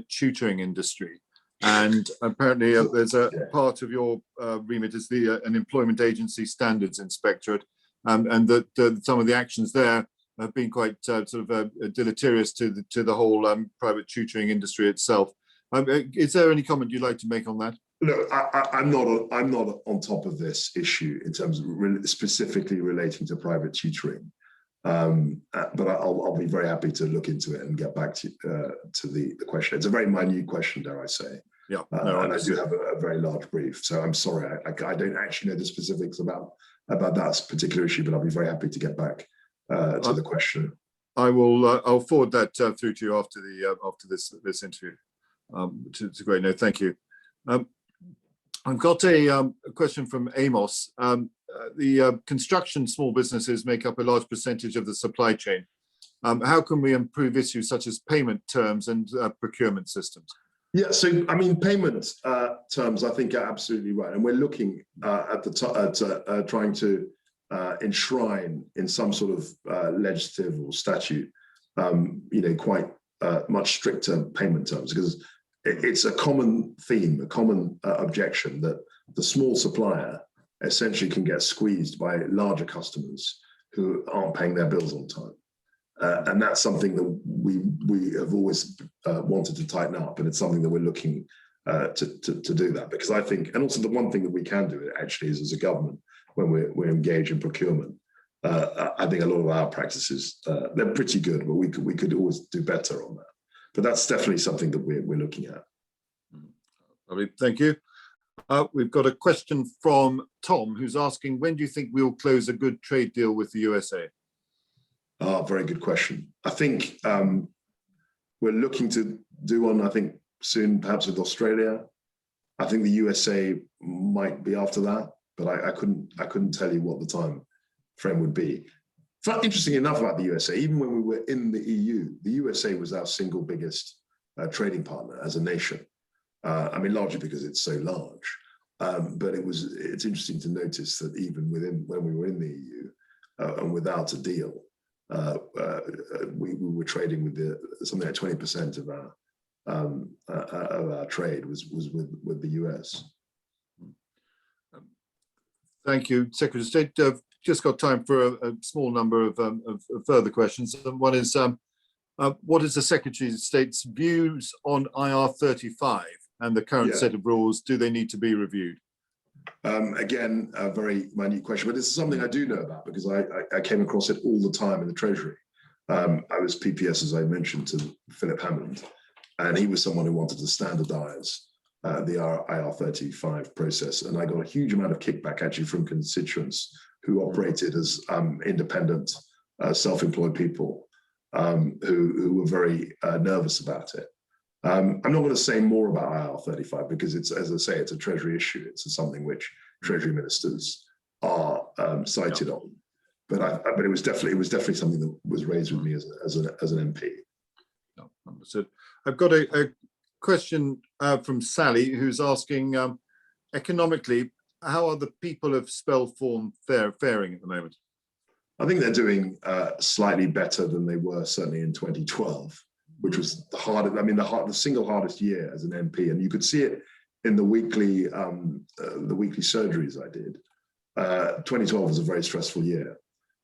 tutoring industry. And apparently there's a part of your remit is an employment agency standards inspectorate, and that some of the actions there have been quite deleterious to the whole private tutoring industry itself. Is there any comment you'd like to make on that? Look, I'm not on top of this issue in terms of specifically relating to private tutoring, but I'll be very happy to look into it and get back to the question. It's a very minute question, dare I say. Yeah, and I do have a very large brief, so I'm sorry, I don't actually know the specifics about that particular issue, but I'll be very happy to get back to the question. I will. I'll forward that through to you after this interview. It's a great note. Thank you. I've got a question from Amos. The construction small businesses make up a large percentage of the supply chain. How can we improve issues such as payment terms and procurement systems? Yeah, so I mean, payment terms, I think, are absolutely right, and we're looking at trying to enshrine in some sort of legislative or statute, quite much stricter payment terms, because it's a common theme, a common objection that the small supplier essentially can get squeezed by larger customers who aren't paying their bills on time. And that's something that we have always wanted to tighten up, and it's something that we're looking to do that, because I think, and also the one thing that we can do actually is, as a government, when we're engaged in procurement, I think a lot of our practices, they're pretty good, but we could always do better on that. But that's definitely something that we're looking at. Lovely, thank you. We've got a question from Tom, who's asking, when do you think we'll close a good trade deal with the USA? Very good question. I think we're looking to do one, I think, soon, perhaps with Australia. I think the USA might be after that, but I couldn't tell you what the time frame would be. Interesting enough about the USA, even when we were in the EU, the USA was our single biggest trading partner as a nation. I mean, largely because it's so large. But it's interesting to notice that even when we were in the EU and without a deal, we were trading with something like 20% of our trade was with the US. Thank you, Secretary of State. Just got time for a small number of further questions. One is, what is the Secretary of State's views on IR35 and the current set of rules? Do they need to be reviewed? Again, a very minute question, but it's something I do know about because I came across it all the time in the Treasury. I was PPS, as I mentioned, to Philip Hammond, and he was someone who wanted to standardise the IR35 process, and I got a huge amount of kickback actually from constituents who operated as independent, self-employed people who were very nervous about it. I'm not going to say more about IR35 because it's, as I say, it's a Treasury issue. It's something which Treasury ministers are cited on. But it was definitely something that was raised with me as an MP. No, understood. I've got a question from Sally, who's asking, economically, how are the people of Spelthorne faring at the moment? I think they're doing slightly better than they were certainly in 2012, which was the hardest. I mean, the single hardest year as an MP, and you could see it in the weekly surgeries I did. 2012 was a very stressful year.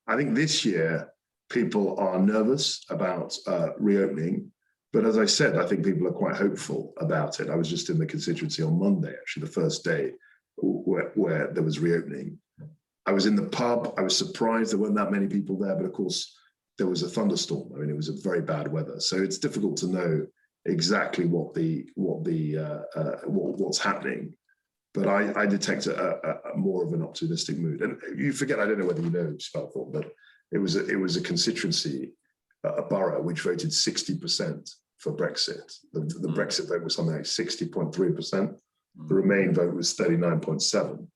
I think this year people are nervous about reopening, but as I said, I think people are quite hopeful about it. I was just in the constituency on Monday, actually the first day where there was reopening. I was in the pub. I was surprised there weren't that many people there, but of course there was a thunderstorm. I mean, it was a very bad weather, so it's difficult to know exactly what's happening. But I detect a more of an optimistic mood. And you forget, I don't know whether you know Spelthorne, but it was a constituency, a borough which voted 60% for Brexit. The Brexit vote was something like 60.3%. The Remain vote was 39.7%.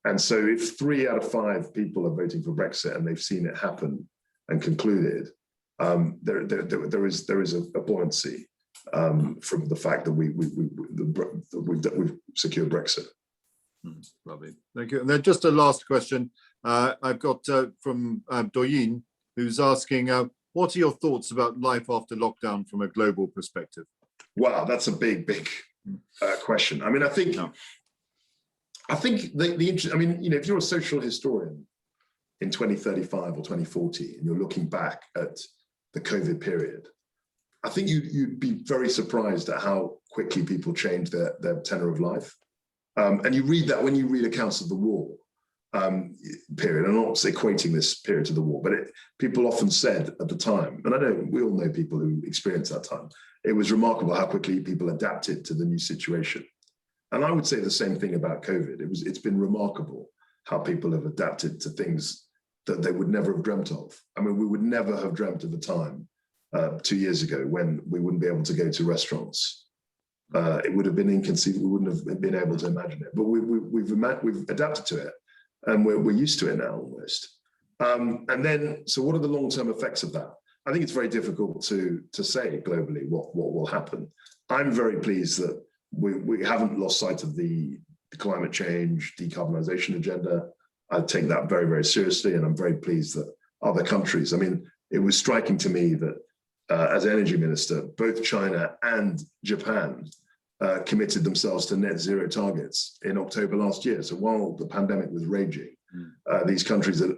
And so if 3 out of 5 people are voting for Brexit and they've seen it happen and concluded, there is a buoyancy from the fact that we've secured Brexit. Lovely, thank you. And then just a last question I've got from Doyin, who's asking, what are your thoughts about life after lockdown from a global perspective? Wow, that's a big question. I mean, I think if you're a social historian in 2035 or 2040, and you're looking back at the COVID period, I think you'd be very surprised at how quickly people change their tenor of life. And you read that when you read accounts of the war period. I'm not equating this period to the war, but people often said at the time, and I know we all know people who experienced that time, it was remarkable how quickly people adapted to the new situation. And I would say the same thing about COVID. It's been remarkable how people have adapted to things that they would never have dreamt of. I mean, we would never have dreamt of a time 2 years ago when we wouldn't be able to go to restaurants. It would have been inconceivable. We wouldn't have been able to imagine it. But we've adapted to it, and we're used to it now almost. And then, so what are the long-term effects of that? I think it's very difficult to say globally what will happen. I'm very pleased that we haven't lost sight of the climate change, decarbonisation agenda. I take that very, very seriously, and I'm very pleased that other countries, I mean, it was striking to me that as energy minister, both China and Japan committed themselves to net zero targets in October last year. So while the pandemic was raging, these countries that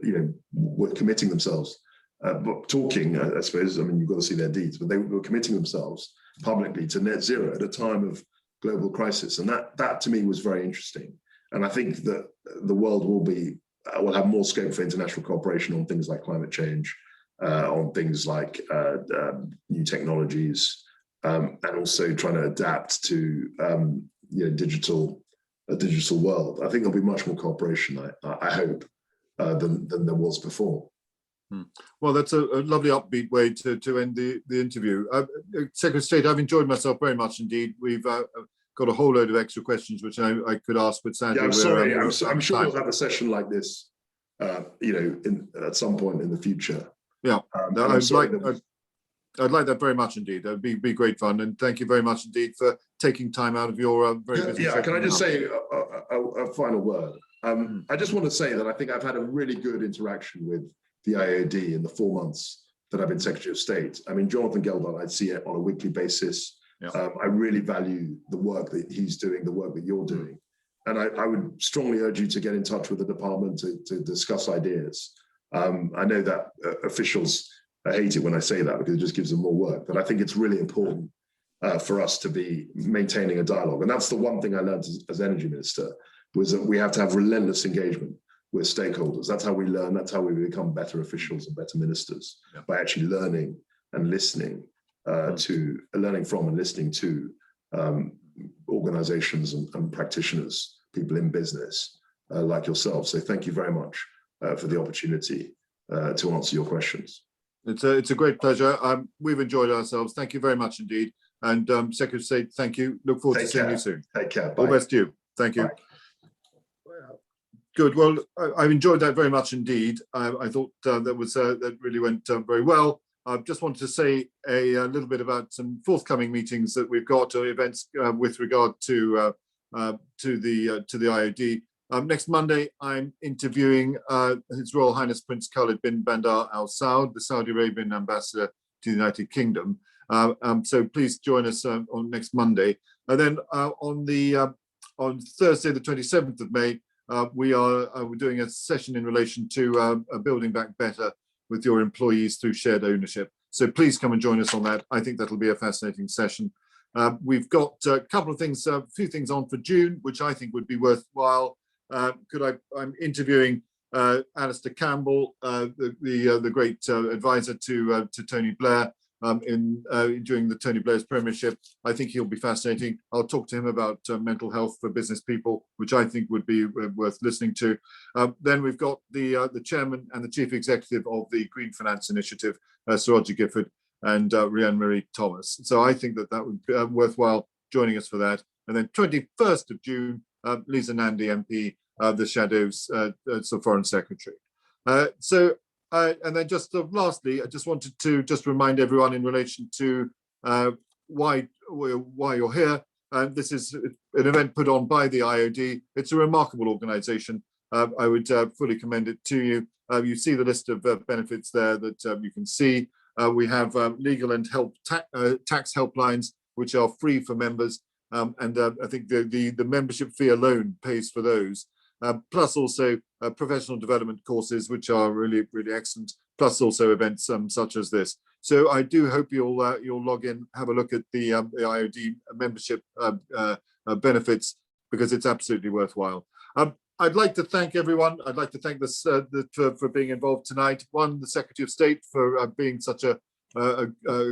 were committing themselves, but talking, I suppose, I mean, you've got to see their deeds, but they were committing themselves publicly to net zero at a time of global crisis. And that to me was very interesting. And I think that the world will have more scope for international cooperation on things like climate change, on things like new technologies, and also trying to adapt to a digital world. I think there'll be much more cooperation, I hope, than there was before. Well, that's a lovely upbeat way to end the interview. Secretary of State, I've enjoyed myself very much indeed. We've got a whole load of extra questions which I could ask, but sadly, I'm sorry. I'm sure we'll have a session like this, at some point in the future. Yeah, I'd like that very much indeed. That'd be great fun, and thank you very much indeed for taking time out of your very busy schedule. Can I just say a final word? I just want to say that I think I've had a really good interaction with the IoD in the 4 months that I've been Secretary of State. I mean, Jonathan Geldart, I'd see it on a weekly basis. Yeah. I really value the work that he's doing, the work that you're doing. And I would strongly urge you to get in touch with the department to discuss ideas. I know that officials hate it when I say that because it just gives them more work, but I think it's really important for us to be maintaining a dialogue. And that's the one thing I learned as Energy Minister, was that we have to have relentless engagement with stakeholders. That's how we learn, that's how we become better officials and better ministers, by actually learning and listening learning from and listening to organizations and practitioners, people in business like yourself. So thank you very much for the opportunity to answer your questions. It's a great pleasure. We've enjoyed ourselves. Thank you very much indeed. And Secretary of State, thank you. Look forward to seeing you soon. Take care. Bye. All the best to you. Thank you. Bye. Good. Well, I've enjoyed that very much indeed. I thought that really went very well. I just wanted to say a little bit about some forthcoming meetings that we've got, or events with regard to the IoD. Next Monday, I'm interviewing His Royal Highness Prince Khalid bin Bandar Al Saud, the Saudi Arabian ambassador to the United Kingdom. So please join us on next Monday. And then on Thursday, the 27th of May, we're doing a session in relation to building back better with your employees through shared ownership. So please come and join us on that. I think that'll be a fascinating session. We've got a couple of things, a few things on for June, which I think would be worthwhile. I'm interviewing Alastair Campbell, the great advisor to Tony Blair during the Tony Blair's premiership. I think he'll be fascinating. I'll talk to him about mental health for business people, which I think would be worth listening to. Then we've got the chairman and the chief executive of the Green Finance Initiative, Sir Roger Gifford, and Rhiannon Marie Thomas. So I think that would be worthwhile joining us for that. And then 21st of June, Lisa Nandy MP, the Shadows Foreign Secretary. So And then just lastly, I just wanted to just remind everyone in relation to why you're here. This is an event put on by the IoD. It's a remarkable organisation. I would fully commend it to you. You see the list of benefits there that you can see. We have legal and tax helplines, which are free for members. And I think the membership fee alone pays for those. Plus also professional development courses, which are really, really excellent. Plus also events such as this. So I do hope you'll log in, have a look at the IoD membership benefits, because it's absolutely worthwhile. I'd like to thank everyone. I'd like to thank for being involved tonight. One, the Secretary of State for being such a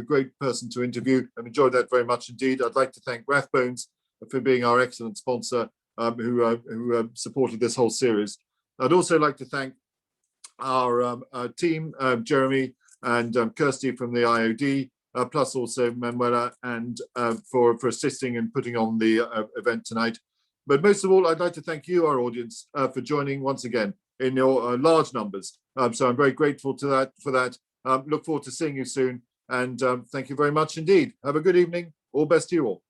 great person to interview. I've enjoyed that very much indeed. I'd like to thank Rathbones for being our excellent sponsor, who supported this whole series. I'd also like to thank our team, Jeremy and Kirsty from the IoD, plus also Manuela, and for assisting and putting on the event tonight. But most of all, I'd like to thank you, our audience, for joining once again in your large numbers. So I'm very grateful for that. Look forward to seeing you soon. And thank you very much indeed. Have a good evening. All best to you all.